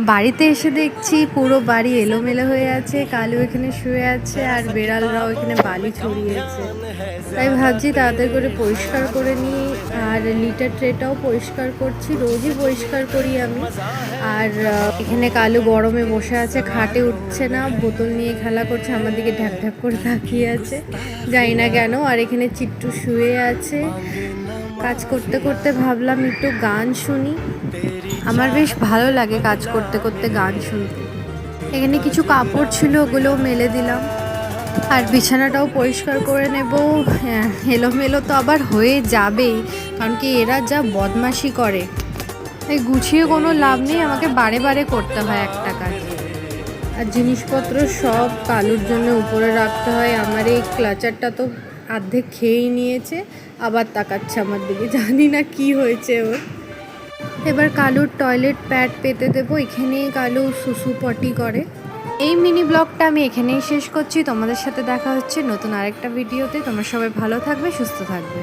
বাড়িতে এসে দেখছি পুরো বাড়ি এলোমেলো হয়ে আছে, কালু এখানে শুয়ে আছে আর বেড়ালরাও এখানে বালি ছড়িয়েছে। তাই ভাবছি তাড়াতাড়ি করে পরিষ্কার করে নিই। আর লিটার ট্রেটাও পরিষ্কার করছি, রোজই পরিষ্কার করি আমি। আর এখানে কালু গরমে বসে আছে, খাটে উঠছে না, বোতল নিয়ে খেলা করছে, আমার দিকে ঢ্যাপ ঢ্যাপ করে তাকিয়ে আছে, জানি না কেন। আর এখানে চিট্টু শুয়ে আছে। কাজ করতে করতে ভাবলাম একটু গান শুনি, আমার বেশ ভালো লাগে কাজ করতে করতে গান শুনতে। এখানে কিছু কাপড় ছিল, ওগুলোও মেলে দিলাম। আর বিছানাটাও পরিষ্কার করে নেব। এলোমেলো তো আবার হয়ে যাবেই, কারণ কি এরা যা বদমাশি করে, তাই গুছিয়ে কোনো লাভ নেই, আমাকে বারে বারে করতে হয় একটা কাজ। আর জিনিসপত্র সব কালুর জন্য উপরে রাখতে হয়। আমার এই ক্লাচারটা তো অর্ধেক খেয়েই নিয়েছে, আবার তাকাচ্ছে আমার দিকে, জানি না কি হয়েছে ওর। এবার কালুর টয়লেট প্যাড পেতে দেবো, এখানেই কালু সুসু পটি করে। এই মিনি ব্লগটা আমি এখানেই শেষ করছি। তোমাদের সাথে দেখা হচ্ছে নতুন আরেকটা ভিডিওতে। তোমরা সবাই ভালো থাকবে, সুস্থ থাকবে।